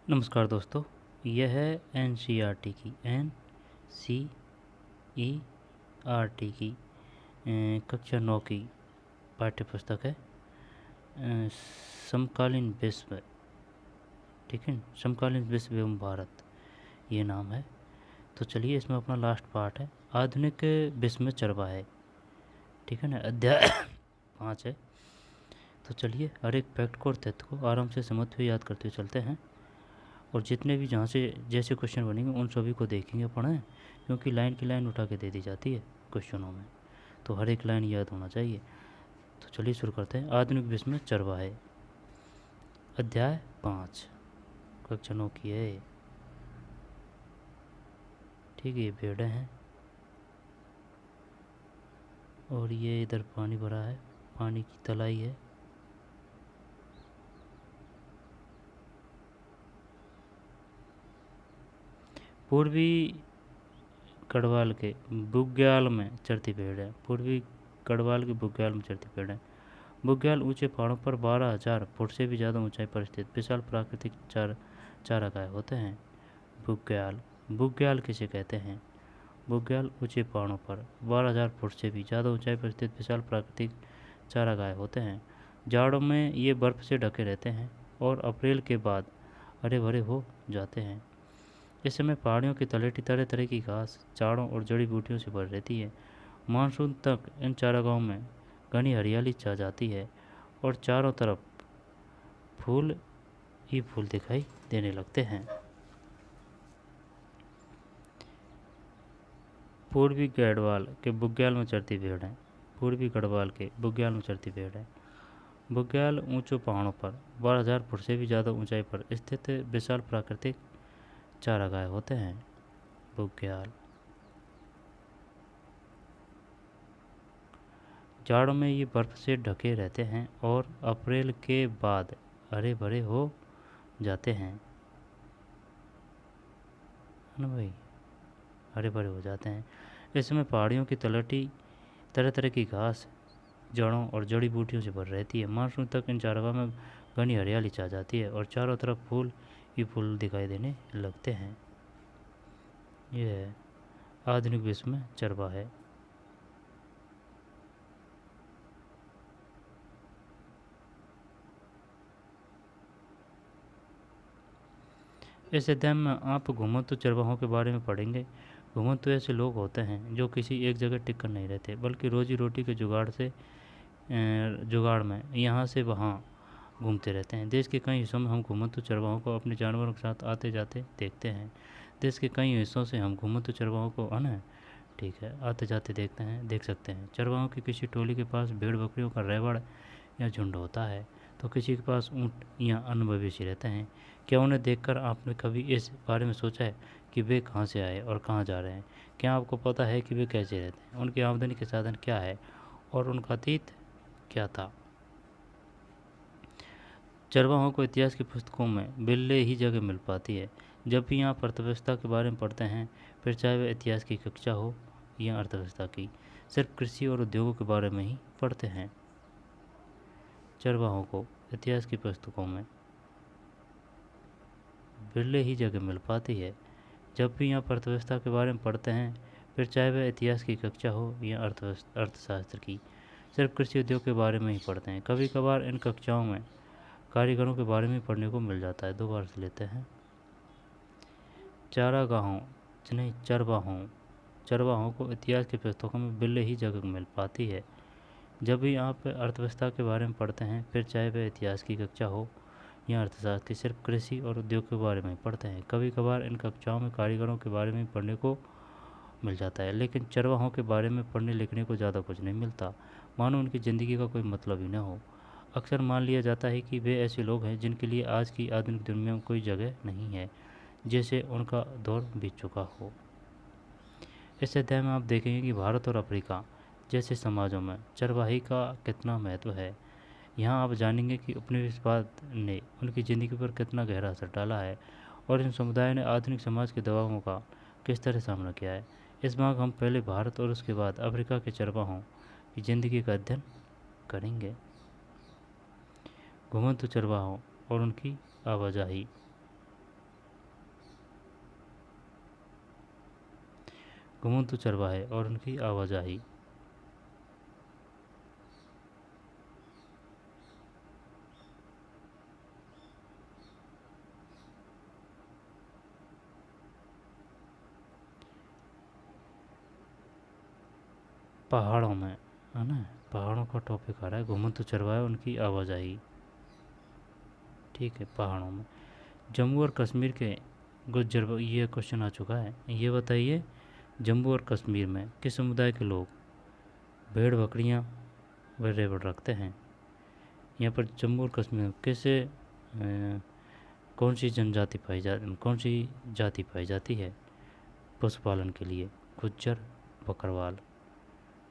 नमस्कार दोस्तों, यह है एन सी आर टी की की कक्षा 9 की पाठ्य पुस्तक है। समकालीन विश्व, ठीक है, समकालीन विश्व एवं भारत, ये नाम है। तो चलिए, इसमें अपना लास्ट पार्ट है, आधुनिक विश्व में चरवाहे, ठीक है ना। अध्याय 5 है। तो चलिए, हर एक फैक्ट को और तथ्य को आराम से समझते हुए याद करते हुए चलते हैं, और जितने भी जहाँ से जैसे क्वेश्चन बनेंगे उन सभी को देखेंगे, पढ़ें, क्योंकि लाइन की लाइन उठा के दे दी जाती है क्वेश्चनों में, तो हर एक लाइन याद होना चाहिए। तो चलिए शुरू करते हैं। आधुनिक विश्व में चरवाहे, अध्याय 5, कक्षा 9 की है। ठीक है, ये भेड़ें हैं और ये इधर पानी भरा है, पानी की तलाई है। पूर्वी गढ़वाल के बुग्याल में चरती भेड़ है। पूर्वी गढ़वाल के बुग्याल में चरती भेड़ है। बुग्याल ऊंचे पहाड़ों पर 12,000 फुट से भी ज़्यादा ऊंचाई पर स्थित विशाल प्राकृतिक चारागाह होते हैं। बुग्याल बुग्याल किसे कहते हैं? बुग्याल ऊंचे पहाड़ों पर 12,000 फुट से भी ज़्यादा ऊंचाई पर स्थित विशाल प्राकृतिक चारागाह होते हैं। जाड़ों में ये बर्फ़ से ढके रहते हैं और अप्रैल के बाद हरे भरे हो जाते हैं। इस समय पहाड़ियों की तलहटी तरह तरह की घास, झाड़ों और जड़ी बूटियों से भर रहती है। मानसून तक इन चारागाहों में घनी हरियाली छा जाती है और चारों तरफ फूल ही फूल दिखाई देने लगते हैं। पूर्वी गढ़वाल के बुग्याल में चरती भेड़ है। पूर्वी गढ़वाल के बुग्याल में चरती भेड़ है। बुग्याल ऊंचों पहाड़ों पर 12,000 फुट से भी ज़्यादा ऊंचाई पर स्थित विशाल प्राकृतिक चारागाह होते हैं। बुग्याल जाड़ों में ये बर्फ़ से ढके रहते हैं और अप्रैल के बाद हरे भरे हो जाते हैं, है ना भाई, हरे भरे हो जाते हैं। इसमें पहाड़ियों की तलहटी तरह तरह की घास, जड़ों और जड़ी बूटियों से भर रहती है। मानसून तक इन चारागाह में घनी हरियाली छा जाती है और चारों तरफ फूल ही फूल दिखाई देने लगते हैं। यह है आधुनिक विश्व में चरवाहे। इस अध्याय में आप घुमंतु चरवाहों के बारे में पढ़ेंगे। घुमंतु ऐसे लोग होते हैं जो किसी एक जगह टिक कर नहीं रहते, बल्कि रोजी रोटी के जुगाड़ में यहाँ से वहाँ घूमते रहते हैं। देश के कई हिस्सों में हम घुमंतु चरवाहों को अपने जानवरों के साथ आते जाते देखते हैं। देश के कई हिस्सों से हम घुमंतु चरवाहों को ठीक है, आते जाते देख सकते हैं। चरवाहों की किसी टोली के पास भेड़ बकरियों का रेवड़ या झुंड होता है, तो किसी के पास ऊँट या अन्य मवेशी रहते हैं। क्या उन्हें देखकर आपने कभी इस बारे में सोचा है कि वे कहाँ से आए और कहाँ जा रहे हैं? क्या आपको पता है कि वे कैसे रहते हैं, उनकी आमदनी के साधन क्या है और उनका अतीत क्या था? चरवाहों को इतिहास की पुस्तकों में बिल्ले ही जगह मिल पाती है। जब भी यहाँ अर्थव्यवस्था के बारे में पढ़ते हैं, फिर चाहे वह इतिहास की कक्षा हो या अर्थव्यवस्था की, सिर्फ कृषि और उद्योगों के बारे में ही पढ़ते हैं। चरवाहों को इतिहास की पुस्तकों में बिरले ही जगह मिल पाती है। जब भी यहाँ अर्थव्यवस्था के बारे में पढ़ते हैं, फिर चाहे वह इतिहास की कक्षा हो या अर्थशास्त्र की, सिर्फ कृषि उद्योग के बारे में ही पढ़ते हैं। कभी कभार इन कक्षाओं में कारीगरों के बारे में पढ़ने को मिल जाता है। दोबारा से लेते हैं। चारागाहों नहीं चरवाहों चरवाहों को इतिहास की पुस्तकों में बिल्ले ही जगह मिल पाती है। जब भी आप अर्थव्यवस्था के बारे में पढ़ते हैं, फिर चाहे वह इतिहास की कक्षा हो या अर्थशास्त्र की, सिर्फ कृषि और उद्योग के बारे में पढ़ते हैं। कभी कभार इन कक्षाओं में कारीगरों के बारे में पढ़ने को मिल जाता है, लेकिन चरवाहों के बारे में पढ़ने लिखने को ज़्यादा कुछ नहीं मिलता, मानो उनकी ज़िंदगी का कोई मतलब ही न हो। अक्सर मान लिया जाता है कि वे ऐसे लोग हैं जिनके लिए आज की आधुनिक दुनिया में कोई जगह नहीं है, जैसे उनका दौर बीत चुका हो। इस अध्याय में आप देखेंगे कि भारत और अफ्रीका जैसे समाजों में चरवाही का कितना महत्व है। यहाँ आप जानेंगे कि उपनिवेशवाद ने उनकी ज़िंदगी पर कितना गहरा असर डाला है और इन समुदायों ने आधुनिक समाज के दबावों का किस तरह सामना किया है। इस भाग हम पहले भारत और उसके बाद अफ्रीका के चरवाहों की ज़िंदगी का अध्ययन करेंगे। घुमंतु चरवाहों और उनकी आवाजाही। घुमंतु चरवाहे और उनकी आवाजाही। पहाड़ों में, है ना, पहाड़ों का टॉपिक आ रहा है, घुमंतु चरवाहे उनकी आवाजाही। ठीक है, पहाड़ों में। जम्मू और कश्मीर के गुज्जर, ये क्वेश्चन आ चुका है, ये बताइए जम्मू और कश्मीर में किस समुदाय के लोग भेड़ बकरियां व रेवड़ रखते हैं। यहाँ पर जम्मू और कश्मीर में किसे कौन सी जनजाति पाई जाती, कौन सी जाति पाई जाती है पशुपालन के लिए। गुज्जर बकरवाल।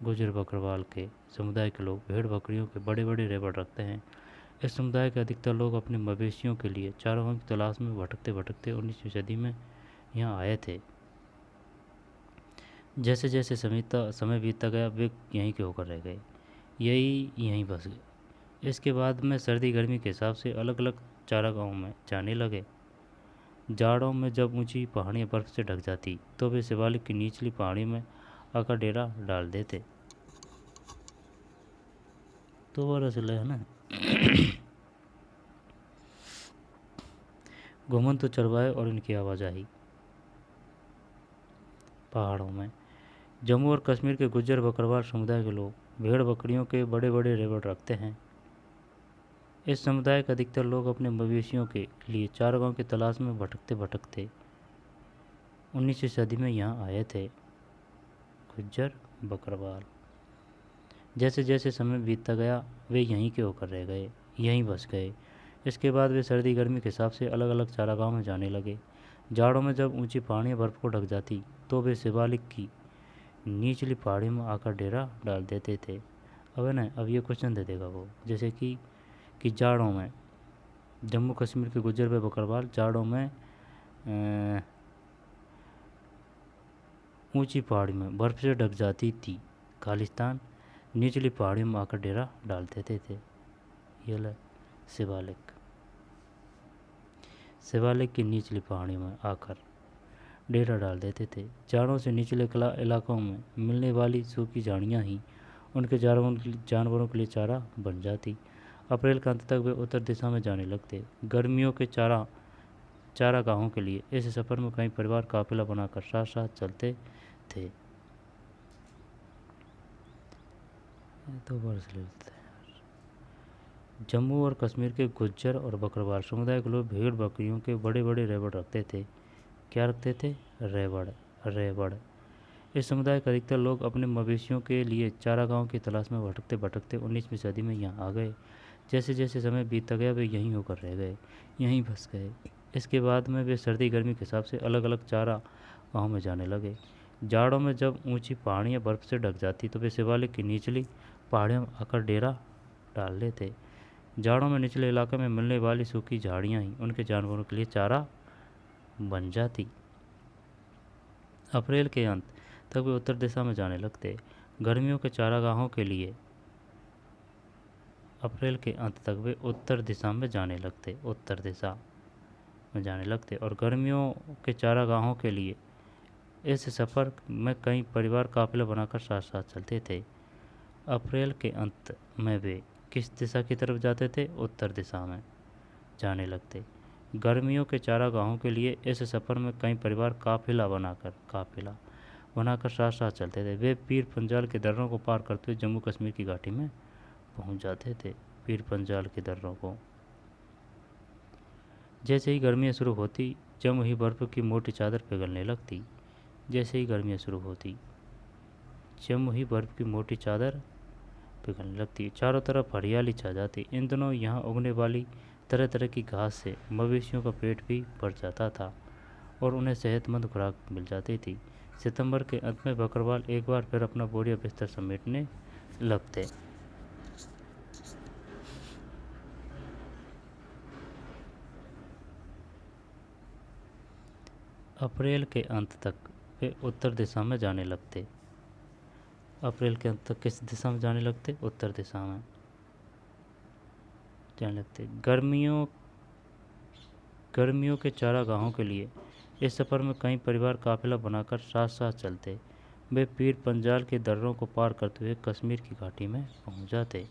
गुज्जर बकरवाल के समुदाय के लोग भेड़ बकरियों के बड़े बड़े रेवड़ रखते हैं। इस समुदाय के अधिकतर लोग अपने मवेशियों के लिए चारागाहों की तलाश में भटकते भटकते 19वीं सदी में यहाँ आए थे। जैसे जैसे समय बीतता गया वे यहीं के होकर रह गए, यहीं बस गए। इसके बाद में सर्दी गर्मी के हिसाब से अलग अलग चारागाहों में जाने लगे। जाड़ों में जब ऊंची पहाड़ियाँ बर्फ़ से ढक जाती तो वे शिवालिक की निचली पहाड़ी में आकर डेरा डाल देते। तो वो रसले है ना। घुमंतु चरवाहे और इनकी आवाजाही। पहाड़ों में जम्मू और कश्मीर के गुज्जर बकरवाल समुदाय के लोग भेड़ बकरियों के बड़े बड़े रेवड़ रखते हैं। इस समुदाय के अधिकतर लोग अपने मवेशियों के लिए चारागाहों की तलाश में भटकते भटकते 19वीं सदी में यहाँ आए थे। गुज्जर बकरवाल। जैसे जैसे समय बीतता गया वे यहीं के होकर रह गए, यहीं बस गए। इसके बाद वे सर्दी गर्मी के हिसाब से अलग अलग चारागाहों में जाने लगे। जाड़ों में जब ऊंची पहाड़ियाँ बर्फ़ को ढक जाती तो वे शिवालिक की निचली पहाड़ी में आकर डेरा डाल देते थे। अब है ना, अब ये क्वेश्चन दे देगा वो, जैसे कि जाड़ों में जम्मू कश्मीर के गुज्जर व बकरवाल जाड़ों में ऊंची पहाड़ी में बर्फ़ से ढक जाती थी खालिस्तान, निचली पहाड़ी में आकर डेरा डाल देते थे। ये ले शिवालिक, शिवालिक की निचली पहाड़ी में आकर डेरा डाल देते थे। जाड़ों से निचले इलाकों में मिलने वाली सूखी झाड़ियाँ ही उनके जानवरों के लिए चारा बन जाती। अप्रैल के अंत तक वे उत्तर दिशा में जाने लगते। गर्मियों के चारागाहों के लिए इस सफ़र में कई परिवार काफिला बनाकर साथ साथ चलते थे। तो वर्ष लेते हैं। जम्मू और कश्मीर के गुज्जर और बकरवाल समुदाय के लोग भेड़ बकरियों के बड़े बड़े रेवड़ रखते थे। क्या रखते थे? रेवड़। इस समुदाय के अधिकतर लोग अपने मवेशियों के लिए चारागाहों की तलाश में भटकते भटकते 19वीं सदी में यहाँ आ गए। जैसे जैसे समय बीतता गया वे यहीं होकर रह गए, यहीं बस गए। इसके बाद में वे सर्दी गर्मी के हिसाब से अलग अलग चारागाहों में जाने लगे। जाड़ों में जब ऊंची पहाड़ियाँ बर्फ़ से ढक जाती तो वे शिवालिक की निचली पहाड़ियों में आकर डेरा डाल लेते। जाड़ों में निचले इलाके में मिलने वाली सूखी झाड़ियाँ ही उनके जानवरों के लिए चारा बन जाती। अप्रैल के अंत तक वे उत्तर दिशा में जाने लगते। गर्मियों के चारागाहों के लिए अप्रैल के अंत तक वे उत्तर दिशा में जाने लगते और गर्मियों के चारागाहों के लिए इस सफ़र में कई परिवार काफिला बनाकर साथ साथ चलते थे। अप्रैल के अंत में वे किस दिशा की तरफ जाते थे? उत्तर दिशा में जाने लगते। गर्मियों के चारागाहों के लिए इस सफ़र में कई परिवार काफिला बनाकर साथ साथ चलते थे। वे पीर पंजाल के दर्रों को पार करते हुए जम्मू कश्मीर की घाटी में पहुंच जाते थे। पीर पंजाल के दर्रों को जैसे ही गर्मियाँ शुरू होती जम ही बर्फ़ की मोटी चादर पिघलने लगती। जैसे ही गर्मियाँ शुरू होती जम ही बर्फ़ की मोटी चादर पिघलने लगती। चारों तरफ हरियाली छा जाती। इन दिनों यहाँ उगने वाली तरह तरह की घास से मवेशियों का पेट भी भर जाता था और उन्हें सेहतमंद खुराक मिल जाती थी। सितंबर के अंत में बकरवाल एक बार फिर अपना बोरिया बिस्तर समेटने लगते। अप्रैल के अंत तक वे उत्तर दिशा में जाने लगते। अप्रैल के अंत तक किस दिशा में जाने लगते? उत्तर दिशा में जाने लगते। गर्मियों के चारागाहों के लिए इस सफ़र में कई परिवार काफिला बनाकर साथ साथ चलते। वे पीर पंजाल के दर्रों को पार करते हुए कश्मीर की घाटी में पहुंच जाते।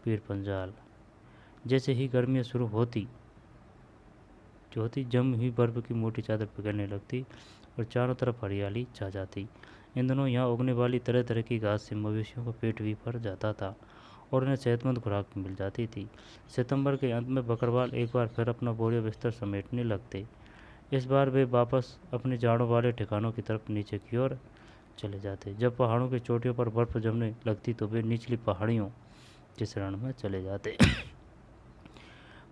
पीर पंजाल। जैसे ही गर्मियाँ शुरू होती जम हुई बर्फ़ की मोटी चादर पिघलने लगती और चारों तरफ हरियाली छा जाती। इन दिनों यहाँ उगने वाली तरह तरह की घास से मवेशियों का पेट भी भर जाता था और उन्हें सेहतमंद खुराक मिल जाती थी। सितंबर के अंत में बकरवाल एक बार फिर अपना बोरिया बिस्तर समेटने लगते। इस बार वे वापस अपने जाड़ों वाले ठिकानों की तरफ नीचे की ओर चले जाते। जब पहाड़ों की चोटियों पर बर्फ़ जमने लगती तो वे निचली पहाड़ियों के शरण में चले जाते।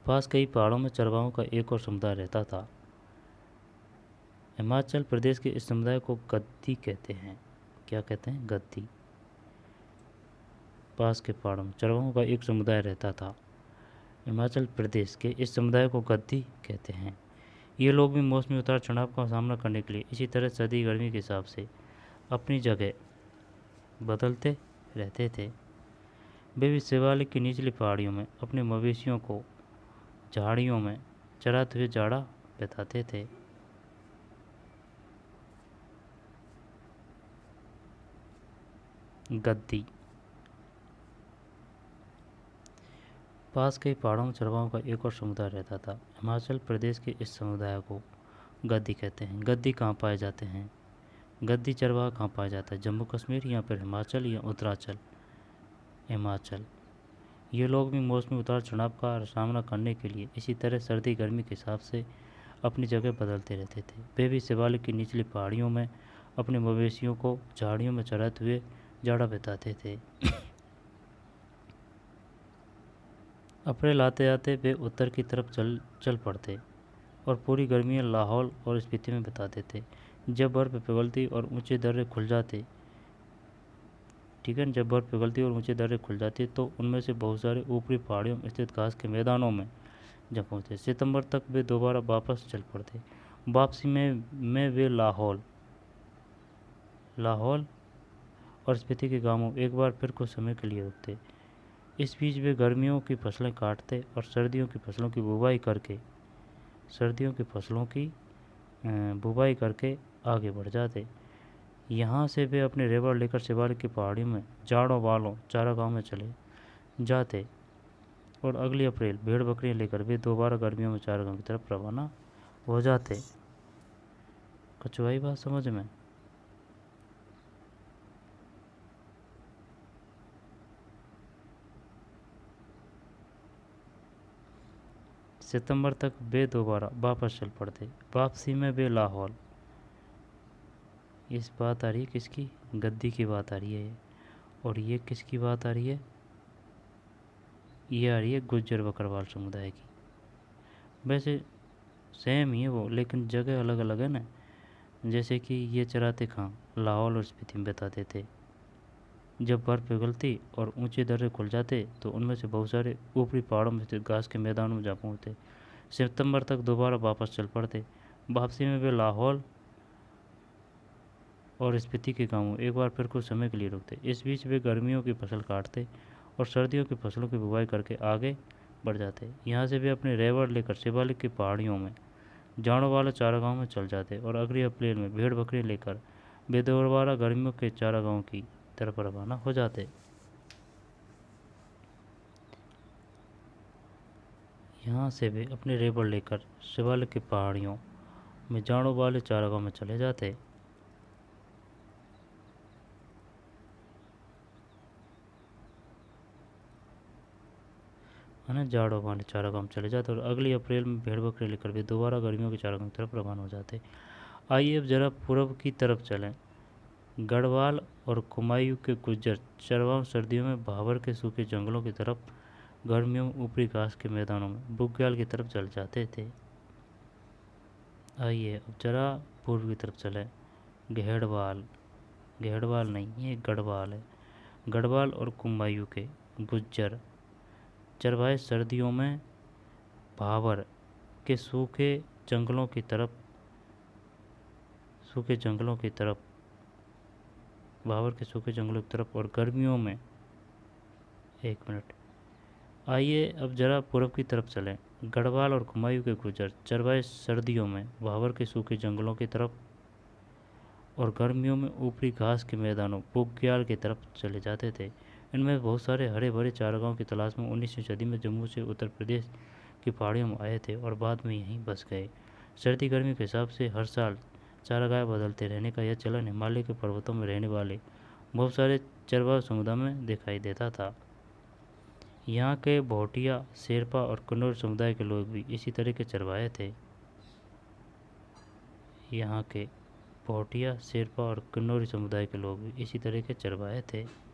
पास कई पहाड़ों में चरवाहों का एक और समुदाय रहता था। हिमाचल प्रदेश के इस समुदाय को गद्दी कहते हैं। क्या कहते हैं? गद्दी। पास के पहाड़ों में चरवाहों का एक समुदाय रहता था। हिमाचल प्रदेश के इस समुदाय को गद्दी कहते हैं। ये लोग भी मौसमी उतार चढ़ाव का सामना करने के लिए इसी तरह सर्दी गर्मी के हिसाब से अपनी जगह बदलते रहते थे। वे भी शिवालिक की निचली पहाड़ियों में अपने मवेशियों को झाड़ियों में चराते हुए जाड़ा बिताते थे। गद्दी। पास के पहाड़ों में चरवाहों का एक और समुदाय रहता था। हिमाचल प्रदेश के इस समुदाय को गद्दी कहते हैं। गद्दी कहाँ पाए जाते हैं? गद्दी चरवाहा कहाँ पाया जाता है? जम्मू कश्मीर या फिर हिमाचल या उत्तरांचल? हिमाचल। ये लोग भी मौसमी उतार चढ़ाव का सामना करने के लिए इसी तरह सर्दी गर्मी के हिसाब से अपनी जगह बदलते रहते थे। वे भी शिवालिक की निचली पहाड़ियों में अपने मवेशियों को झाड़ियों में चराते हुए जाड़ा बिताते थे। अप्रैल आते आते वे उत्तर की तरफ चल पड़ते और पूरी गर्मियाँ लाहौल और स्पीति में बिताते थे। जब बर्फ़ पिघलती और ऊंचे दर्रे खुल जाते, ठीक है, जब बर्फ़ पिघलती और ऊंचे दर्रे खुल जाते तो उनमें से बहुत सारे ऊपरी पहाड़ियों में स्थित घास के मैदानों में जब पहुँचते। सितंबर तक वे दोबारा वापस चल पड़ते। वापसी में वे लाहौल और स्पीति के गांवों एक बार फिर कुछ समय के लिए रुकते। इस बीच वे गर्मियों की फसलें काटते और सर्दियों की फसलों की बुवाई करके आगे बढ़ जाते। यहाँ से वे अपने रेवड़ लेकर शिवालिक की पहाड़ियों में जाड़ों वालों चारागाहों में चले जाते और अगली अप्रैल भेड़ बकरियाँ लेकर वे दोबारा गर्मियों में चारागाह की तरफ रवाना हो जाते। कछुआई बात समझ में? सितंबर तक वे दोबारा वापस चल पड़ते। वापसी में वे लाहौल, इस बात आ रही है किसकी? गद्दी की बात आ रही है। और ये किसकी बात आ रही है? ये आ रही है गुज्जर बकरवाल समुदाय की। वैसे सेम ही है वो, लेकिन जगह अलग अलग है ना। जैसे कि ये चराते कहाँ? लाहौल और स्पीति में बिताते थे। जब बर्फ़ पिघलती और ऊंचे दर्रे खुल जाते तो उनमें से बहुत सारे ऊपरी पहाड़ों में स्थित घास के मैदानों में जा पहुँचते। सितंबर तक दोबारा वापस चल पड़ते। वापसी में वे लाहौल और स्पीति के गांवों एक बार फिर कुछ समय के लिए रुकते। इस बीच वे गर्मियों की फसल काटते और सर्दियों की फसलों की बुवाई करके आगे बढ़ जाते। यहाँ से वे अपने रेवड़ लेकर शिवालिक की पहाड़ियों में जाड़ों वाले चारागाहों में चल जाते और अगली अप्रैल में भेड़ बकरी लेकर वे दोबारा गर्मियों के चारागाहों की तरफ रवाना हो जाते। यहाँ से वे अपने रेवड़ लेकर शिवालिक की पहाड़ियों में जाड़ों वाले चारागाहों में चले जाते। है ना, जाड़ों वाले चारागाह में चले जाते और अगली अप्रैल में भेड़ बकरी लेकर वे दोबारा गर्मियों के चारागाह की तरफ रवाना हो जाते। आइए अब जरा पूर्व की तरफ चलें। गढ़वाल और कुमायूं के गुज्जर चरवाहा सर्दियों में भाबर के सूखे जंगलों की तरफ, गर्मियों में ऊपरी घास के मैदानों में बुग्याल की तरफ चल जाते थे। आइए अब जरा पूर्व की तरफ चलें। घेड़वाल नहीं, ये गढ़वाल है। गढ़वाल और कुमायूं के गुज्जर चरवाहे सर्दियों में भाबर के सूखे जंगलों की तरफ और गर्मियों में, एक मिनट, आइए अब ज़रा पूर्व की तरफ चलें। गढ़वाल और कुमायूं के गुज्जर चरवाहे सर्दियों में भाबर के सूखे जंगलों की तरफ और गर्मियों में ऊपरी घास के मैदानों बुग्याल की तरफ चले जाते थे। इनमें बहुत सारे हरे भरे चारागाहों की तलाश में 19वीं सदी में जम्मू से उत्तर प्रदेश की पहाड़ियों में आए थे और बाद में यहीं बस गए। सर्दी गर्मी के हिसाब से हर साल चारागाह बदलते रहने का यह चलन हिमालय के पर्वतों में रहने वाले बहुत सारे चरवाहा समुदाय में दिखाई देता था। यहाँ के भोटिया, शेरपा और कन्नौर समुदाय के लोग भी इसी तरह के चरवाहे थे। यहाँ के भोटिया, शेरपा और कन्नौरी समुदाय के लोग भी इसी तरह के चरवाहे थे।